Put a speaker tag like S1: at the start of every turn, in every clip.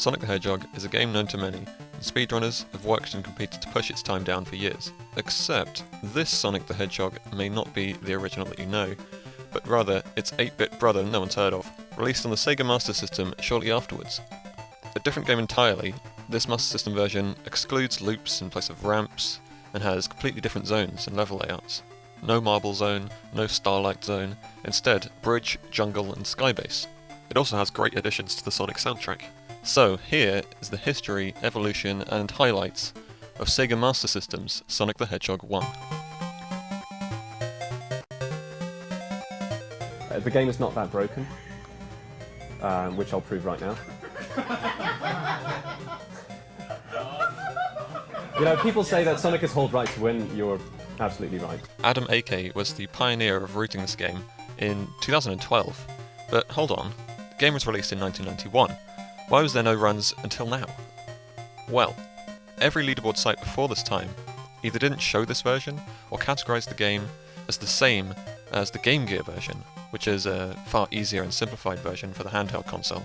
S1: Sonic the Hedgehog is a game known to many, and speedrunners have worked and competed to push its time down for years. Except, this Sonic the Hedgehog may not be the original that you know, but rather its 8-bit brother no one's heard of, released on the Sega Master System shortly afterwards. A different game entirely, this Master System version excludes loops in place of ramps, and has completely different zones and level layouts. No marble zone, no starlight zone, instead bridge, jungle and skybase. It also has great additions to the Sonic soundtrack. So here is the history, evolution and highlights of Sega Master System's Sonic the Hedgehog 1.
S2: The game is not that broken, which I'll prove right now. You know, people say that Sonic is hold right to win, you're absolutely right.
S1: Adam AK was the pioneer of routing this game in 2012, but hold on, the game was released in 1991. Why was there no runs until now? Well, every leaderboard site before this time either didn't show this version or categorized the game as the same as the Game Gear version, which is a far easier and simplified version for the handheld console.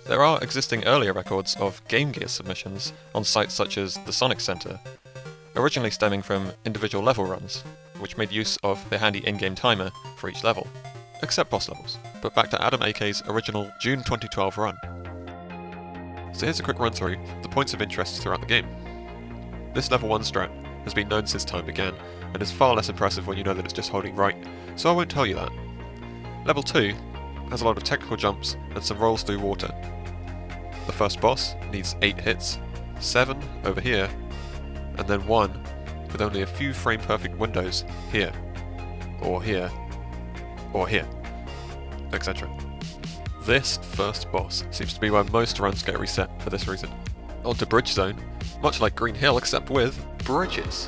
S1: There are existing earlier records of Game Gear submissions on sites such as the Sonic Center, originally stemming from individual level runs, which made use of the handy in-game timer for each level, except boss levels. But back to Adam AK's original June 2012 run. So here's a quick run through the points of interest throughout the game. This level 1 strat has been known since time began, and is far less impressive when you know that it's just holding right, so I won't tell you that. Level 2 has a lot of technical jumps and some rolls through water. The first boss needs 8 hits, 7 over here, and then 1 with only a few frame perfect windows here, or here, or here, etc. This first boss seems to be where most runs get reset for this reason. On to Bridge Zone, much like Green Hill except with bridges.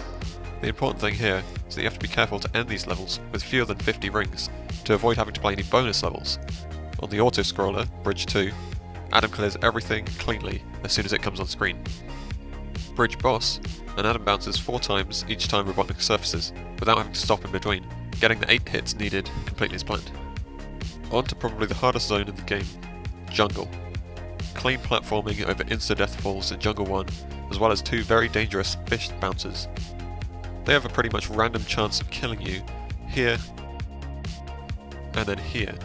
S1: The important thing here is that you have to be careful to end these levels with fewer than 50 rings to avoid having to play any bonus levels. On the auto-scroller, Bridge 2, Adam clears everything cleanly as soon as it comes on screen. Bridge Boss, and Adam bounces 4 times each time robotic surfaces, without having to stop in between, getting the 8 hits needed completely as planned. On to probably the hardest zone in the game, Jungle. Clean platforming over insta-death falls in Jungle 1, as well as 2 very dangerous fish bouncers. They have a pretty much random chance of killing you here and then here,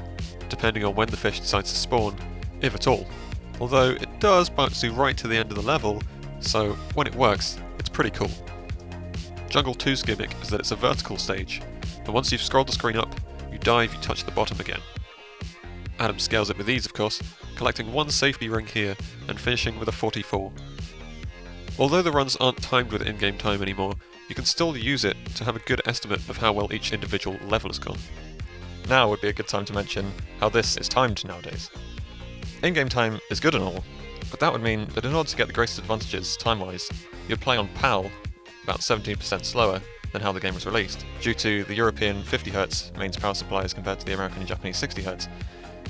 S1: depending on when the fish decides to spawn, if at all. Although it does bounce you right to the end of the level, so when it works, it's pretty cool. Jungle 2's gimmick is that it's a vertical stage, and once you've scrolled the screen up, you dive, you touch the bottom again. Adam scales it with ease, of course, collecting 1 safety ring here and finishing with a 44. Although the runs aren't timed with in-game time anymore, you can still use it to have a good estimate of how well each individual level has gone. Now would be a good time to mention how this is timed nowadays. In-game time is good and all, but that would mean that in order to get the greatest advantages time-wise, you'd play on PAL, about 17% slower than how the game was released, due to the European 50Hz mains power supply as compared to the American and Japanese 60Hz.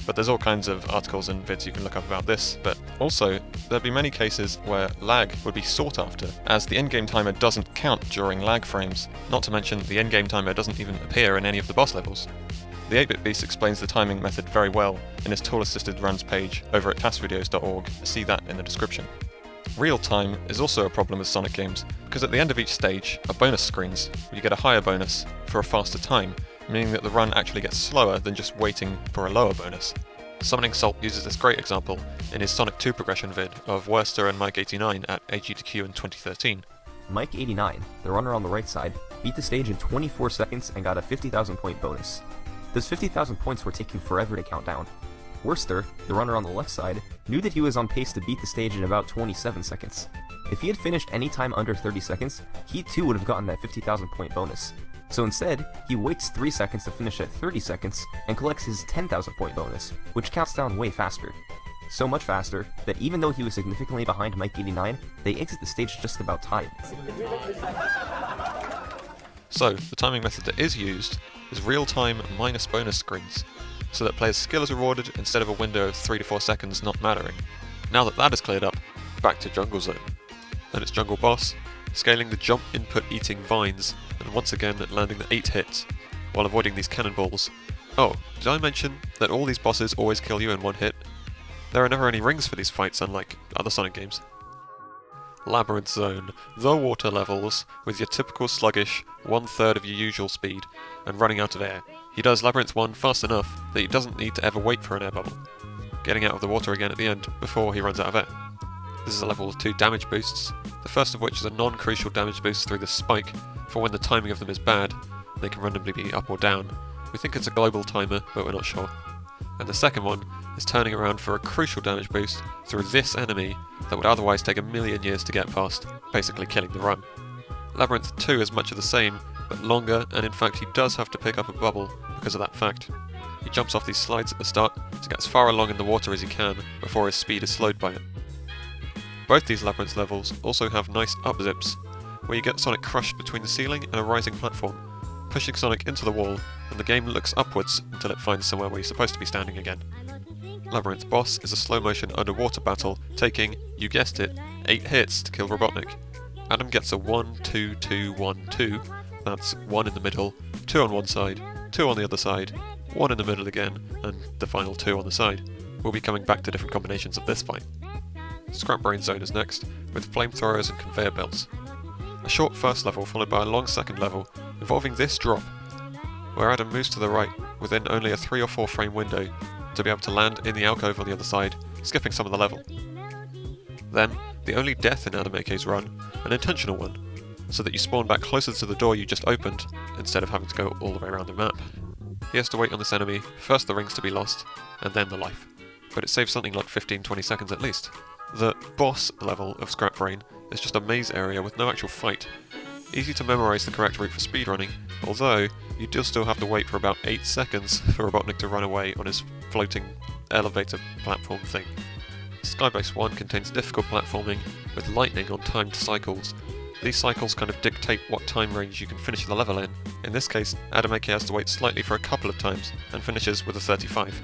S1: But there's all kinds of articles and vids you can look up about this, but also there'd be many cases where lag would be sought after, as the in-game timer doesn't count during lag frames, not to mention the in-game timer doesn't even appear in any of the boss levels. The 8-Bit Beast explains the timing method very well in his tool-assisted runs page over at taskvideos.org, see that in the description. Real time is also a problem with Sonic games, because at the end of each stage are bonus screens, where you get a higher bonus for a faster time, meaning that the run actually gets slower than just waiting for a lower bonus. SummoningSalt uses this great example in his Sonic 2 progression vid of Worster and Mike89 at AG2Q in 2013.
S3: Mike89, the runner on the right side, beat the stage in 24 seconds and got a 50,000 point bonus. Those 50,000 points were taking forever to count down. Worster, the runner on the left side, knew that he was on pace to beat the stage in about 27 seconds. If he had finished any time under 30 seconds, he too would have gotten that 50,000 point bonus. So instead, he waits 3 seconds to finish at 30 seconds and collects his 10,000 point bonus, which counts down way faster. So much faster that even though he was significantly behind Mike89, they exit the stage just about tied.
S1: So, the timing method that is used is real-time minus bonus screens, so that players' skill is rewarded instead of a window of 3 to 4 seconds not mattering. Now that that is cleared up, back to Jungle Zone. And it's Jungle Boss, scaling the jump input eating vines, and once again landing the 8 hits, while avoiding these cannonballs. Oh, did I mention that all these bosses always kill you in 1 hit? There are never any rings for these fights, unlike other Sonic games. Labyrinth Zone, the water levels, with your typical sluggish 1/3 of your usual speed, and running out of air. He does Labyrinth 1 fast enough that he doesn't need to ever wait for an air bubble, getting out of the water again at the end before he runs out of air. This is a level with 2 damage boosts, the first of which is a non-crucial damage boost through the spike for when the timing of them is bad, they can randomly be up or down. We think it's a global timer, but we're not sure. And the second one is turning around for a crucial damage boost through this enemy that would otherwise take a million years to get past, basically killing the run. Labyrinth 2 is much of the same, but longer, and in fact he does have to pick up a bubble because of that fact. He jumps off these slides at the start to get as far along in the water as he can before his speed is slowed by it. Both these Labyrinth levels also have nice up-zips, where you get Sonic crushed between the ceiling and a rising platform, pushing Sonic into the wall, and the game looks upwards until it finds somewhere where you're supposed to be standing again. Labyrinth Boss is a slow-motion underwater battle, taking, you guessed it, 8 hits to kill Robotnik. Adam gets a 1-2-2-1-2, that's 1 in the middle, 2 on one side, 2 on the other side, 1 in the middle again, and the final 2 on the side. We'll be coming back to different combinations of this fight. Scrap Brain Zone is next, with flamethrowers and conveyor belts. A short first level followed by a long second level, involving this drop, where Adam moves to the right within only a 3 or 4 frame window to be able to land in the alcove on the other side, skipping some of the level. Then, the only death in Adam AK's run, an intentional one, so that you spawn back closer to the door you just opened, instead of having to go all the way around the map. He has to wait on this enemy, first the rings to be lost, and then the life, but it saves something like 15-20 seconds at least. The boss level of Scrap Brain is just a maze area with no actual fight. Easy to memorise the correct route for speedrunning, although you do still have to wait for about 8 seconds for Robotnik to run away on his floating elevator platform thing. Skybase 1 contains difficult platforming with lightning on timed cycles. These cycles kind of dictate what time range you can finish the level in. In this case, Adam AK has to wait slightly for a couple of times and finishes with a 35.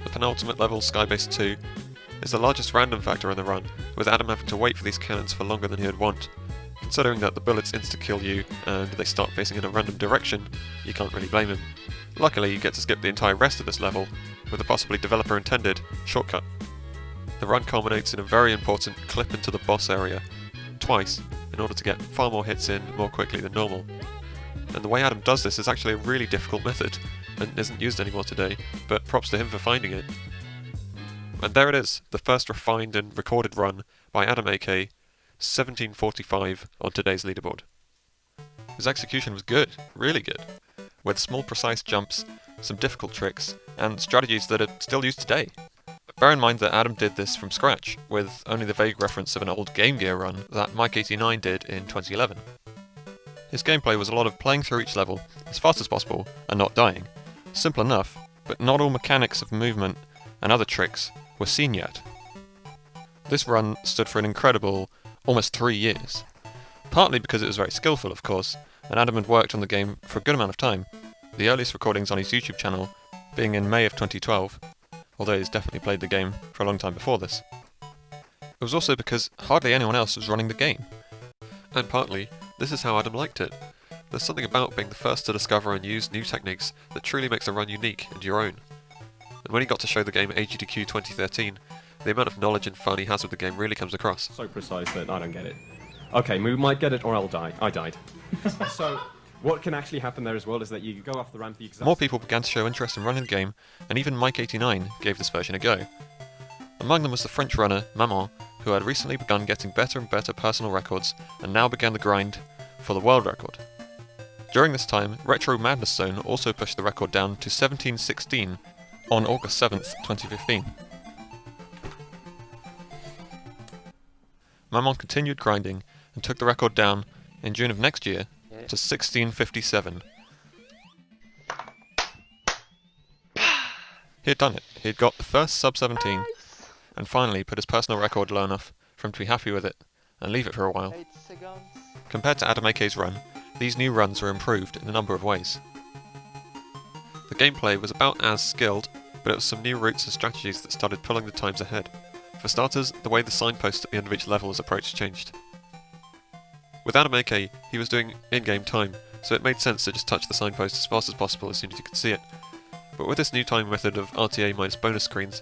S1: The penultimate level, Skybase 2, is the largest random factor in the run, with Adam having to wait for these cannons for longer than he would want. Considering that the bullets insta-kill you and they start facing in a random direction, you can't really blame him. Luckily, you get to skip the entire rest of this level with a possibly developer-intended shortcut. The run culminates in a very important clip into the boss area, twice, in order to get far more hits in more quickly than normal. And the way Adam does this is actually a really difficult method, and isn't used anymore today, but props to him for finding it. And there it is, the first refined and recorded run by Adam AK, 1745 on today's leaderboard. His execution was good, really good, with small precise jumps, some difficult tricks, and strategies that are still used today. Bear in mind that Adam did this from scratch, with only the vague reference of an old Game Gear run that Mike89 did in 2011. His gameplay was a lot of playing through each level as fast as possible and not dying. Simple enough, but not all mechanics of movement and other tricks were seen yet. This run stood for an incredible almost 3 years. Partly because it was very skillful, of course, and Adam had worked on the game for a good amount of time, the earliest recordings on his YouTube channel being in May of 2012, although he's definitely played the game for a long time before this. It was also because hardly anyone else was running the game. And partly, this is how Adam liked it. There's something about being the first to discover and use new techniques that truly makes a run unique and your own. And when he got to show the game at AGDQ 2013, the amount of knowledge and fun he has with the game really comes across.
S2: So precise that I don't get it. Okay, we might get it or I'll die. I died. So, what can actually happen there as well is that you go off the ramp the exact...
S1: More people began to show interest in running the game, and even Mike89 gave this version a go. Among them was the French runner, Maman, who had recently begun getting better and better personal records, and now began the grind for the world record. During this time, Retro Madness Zone also pushed the record down to 1716 on August 7th, 2015. Maman continued grinding and took the record down in June of next year to 1657. He had done it. He had got the first sub 17 and finally put his personal record low enough for him to be happy with it and leave it for a while. Compared to Adam AK's run, these new runs were improved in a number of ways. The gameplay was about as skilled, but it was some new routes and strategies that started pulling the times ahead. For starters, the way the signpost at the end of each level was approached changed. With Adam AK, he was doing in-game time, so it made sense to just touch the signpost as fast as possible as soon as you could see it. But with this new time method of RTA minus bonus screens,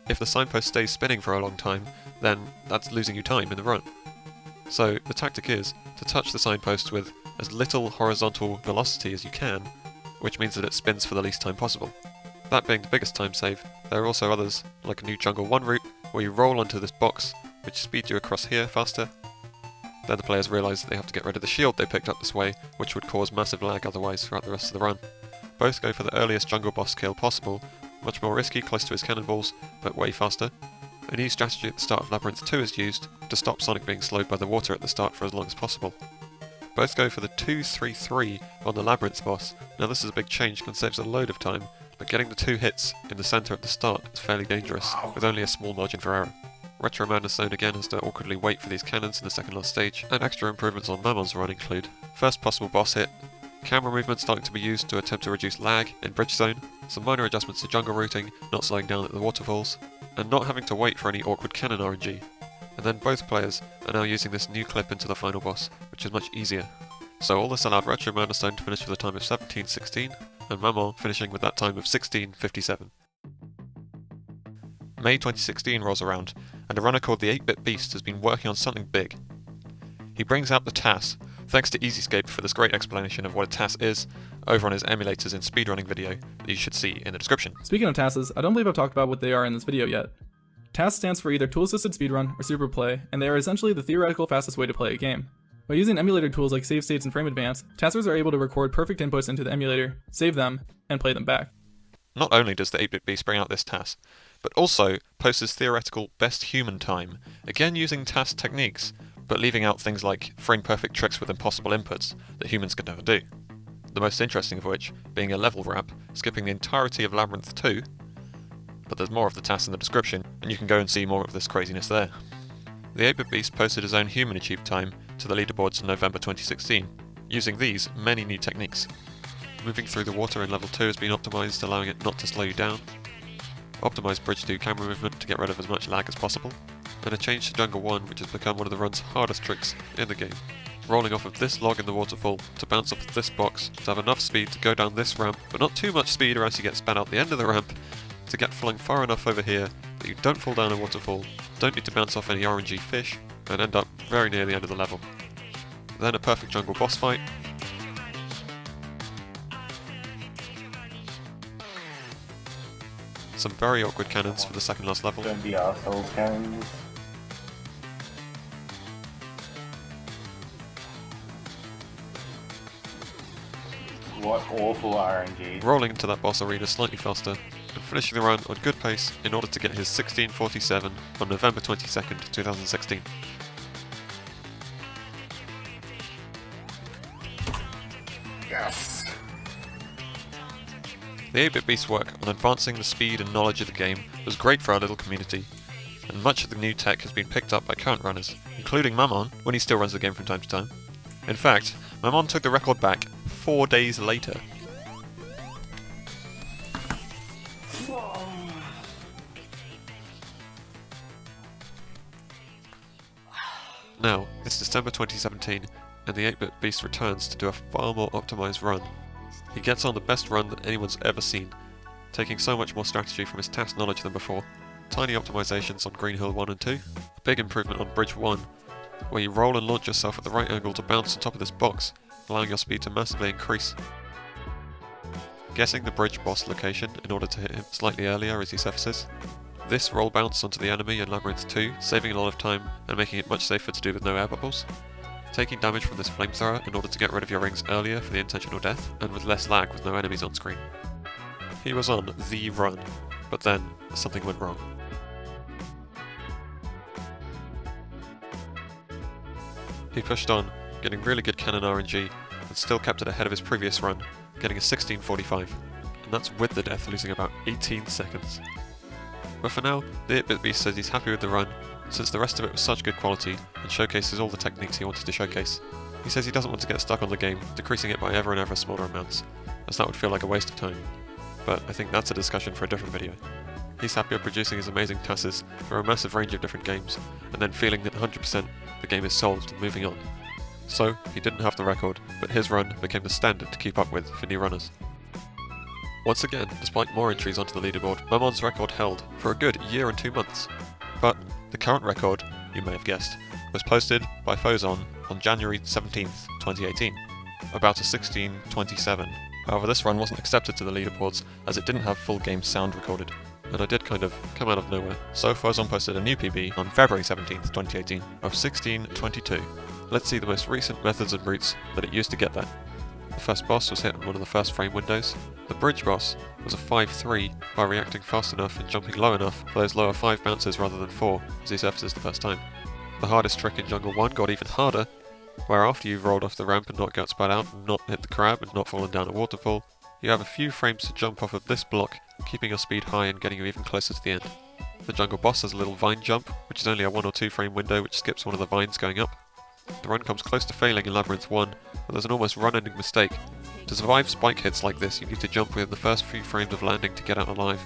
S1: if the signpost stays spinning for a long time, then that's losing you time in the run. So the tactic is to touch the signpost with as little horizontal velocity as you can, which means that it spins for the least time possible. That being the biggest time save, there are also others, like a new Jungle 1 route, where you roll onto this box, which speeds you across here faster. Then the players realise that they have to get rid of the shield they picked up this way, which would cause massive lag otherwise throughout the rest of the run. Both go for the earliest jungle boss kill possible, much more risky close to his cannonballs, but way faster. A new strategy at the start of Labyrinth 2 is used to stop Sonic being slowed by the water at the start for as long as possible. Both go for the 2-3-3 on the Labyrinth boss. Now this is a big change and saves a load of time, but getting the 2 hits in the centre at the start is fairly dangerous, with only a small margin for error. Retro Madness Zone again has to awkwardly wait for these cannons in the second last stage, and extra improvements on Mammon's run include first possible boss hit, camera movement starting to be used to attempt to reduce lag in Bridge Zone, some minor adjustments to jungle routing, not slowing down at the waterfalls, and not having to wait for any awkward cannon RNG. And then both players are now using this new clip into the final boss, which is much easier. So all this allowed Retro Madness Zone to finish with a time of 17:16, and Mammon finishing with that time of 16:57. May 2016 rolls around, and a runner called the 8-Bit Beast has been working on something big. He brings out the TAS, thanks to EZscape for this great explanation of what a TAS is, over on his emulators in speedrunning video that you should see in the description.
S4: Speaking of TASes, I don't believe I've talked about what they are in this video yet. TAS stands for either Tool Assisted Speedrun or Super Play, and they are essentially the theoretical fastest way to play a game. By using emulator tools like save states and frame advance, TASers are able to record perfect inputs into the emulator, save them, and play them back.
S1: Not only does the 8-Bit Beast bring out this TAS, but also posts his theoretical best human time, again using TAS techniques, but leaving out things like frame-perfect tricks with impossible inputs that humans could never do. The most interesting of which being a level wrap, skipping the entirety of Labyrinth 2, but there's more of the TAS in the description, and you can go and see more of this craziness there. The 8-Bit Beast posted his own human achieved time to the leaderboards in November 2016, using these many new techniques. Moving through the water in level 2 has been optimised, allowing it not to slow you down. Optimised bridge 2 camera movement to get rid of as much lag as possible, and a change to Jungle 1 which has become one of the run's hardest tricks in the game. Rolling off of this log in the waterfall to bounce off of this box to have enough speed to go down this ramp, but not too much speed or else you get spat out the end of the ramp, to get flying far enough over here that you don't fall down a waterfall, don't need to bounce off any RNG fish, and end up very near the end of the level. Then a perfect jungle boss fight, some very awkward cannons for the second last level,
S5: Don't be arseholes, cannons. What awful RNG.
S1: rolling into that boss arena slightly faster, and finishing the run on good pace in order to get his 16:47 on November 22nd, 2016.
S5: Yes.
S1: The 8-Bit Beast's work on advancing the speed and knowledge of the game was great for our little community, and much of the new tech has been picked up by current runners, including Mammon when he still runs the game from time to time. In fact, Mammon took the record back 4 days later. Now, it's December 2017, and the 8-Bit Beast returns to do a far more optimised run. He gets on the best run that anyone's ever seen, taking so much more strategy from his task knowledge than before. Tiny optimisations on Green Hill 1 and 2, a big improvement on Bridge 1, where you roll and launch yourself at the right angle to bounce on top of this box, allowing your speed to massively increase. Guessing the bridge boss location in order to hit him slightly earlier as he surfaces. This roll bounce onto the enemy in Labyrinth 2, saving a lot of time and making it much safer to do with no air bubbles. Taking damage from this flamethrower in order to get rid of your rings earlier for the intentional death, and with less lag with no enemies on screen. He was on the run, but then something went wrong. He pushed on, getting really good cannon RNG, and still kept it ahead of his previous run, getting a 16:45, and that's with the death losing about 18 seconds. But for now, the 8-Bit Beast says he's happy with the run, since the rest of it was such good quality and showcases all the techniques he wanted to showcase. He says he doesn't want to get stuck on the game, decreasing it by ever and ever smaller amounts, as that would feel like a waste of time. But I think that's a discussion for a different video. He's happy with producing his amazing TASes for a massive range of different games, and then feeling that 100% the game is solved and moving on. So, he didn't have the record, but his run became the standard to keep up with for new runners. Once again, despite more entries onto the leaderboard, Mammon's record held for a good year and 2 months. But the current record, you may have guessed, was posted by Fozon on January 17th, 2018, about a 16:27. However, this run wasn't accepted to the leaderboards as it didn't have full game sound recorded, and I did kind of come out of nowhere. So Fozon posted a new PB on February 17th, 2018 of 16:22. Let's see the most recent methods and routes that it used to get that. The first boss was hit on one of the first frame windows. The bridge boss was a 5-3 by reacting fast enough and jumping low enough for those lower 5 bounces rather than 4, as he surfaces the first time. The hardest trick in Jungle 1 got even harder, where after you've rolled off the ramp and not got spat out and not hit the crab and not fallen down a waterfall, you have a few frames to jump off of this block, keeping your speed high and getting you even closer to the end. The jungle boss has a little vine jump, which is only a 1 or 2 frame window which skips one of the vines going up. The run comes close to failing in Labyrinth 1, but there's an almost run-ending mistake. To survive spike hits like this, you need to jump within the first few frames of landing to get out alive.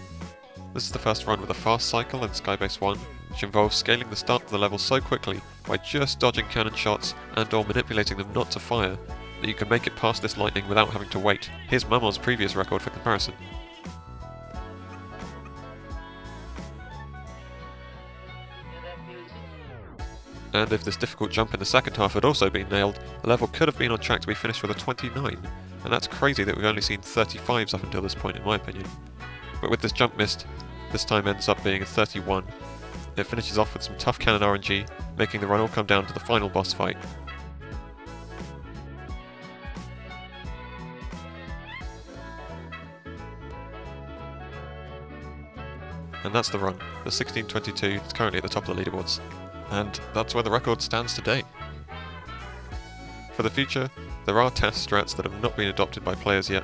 S1: This is the first run with a fast cycle in Skybase 1, which involves scaling the start of the level so quickly by just dodging cannon shots and or manipulating them not to fire, that you can make it past this lightning without having to wait. Here's Mammon's previous record for comparison. And if this difficult jump in the second half had also been nailed, the level could have been on track to be finished with a 29, and that's crazy that we've only seen 35s up until this point in my opinion. But with this jump missed, this time ends up being a 31. It finishes off with some tough cannon RNG, making the run all come down to the final boss fight. And that's the run, the 16:22 that's currently at the top of the leaderboards. And that's where the record stands today. For the future, there are test strats that have not been adopted by players yet.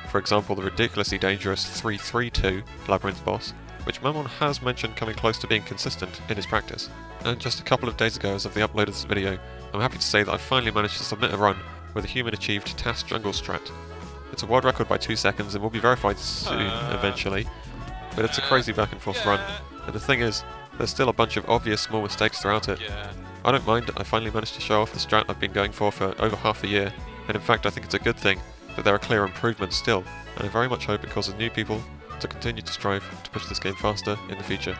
S1: For example, the ridiculously dangerous 3-3-2 Labyrinth boss, which Mammon has mentioned coming close to being consistent in his practice. And just a couple of days ago, as of the upload of this video, I'm happy to say that I finally managed to submit a run with a human-achieved TAS jungle strat. It's a world record by 2 seconds and will be verified soon, eventually, but it's a crazy back and forth run, and the thing is, there's still a bunch of obvious small mistakes throughout it. I don't mind, I finally managed to show off the strat I've been going for over half a year, and in fact I think it's a good thing that there are clear improvements still, and I very much hope it causes new people to continue to strive to push this game faster in the future.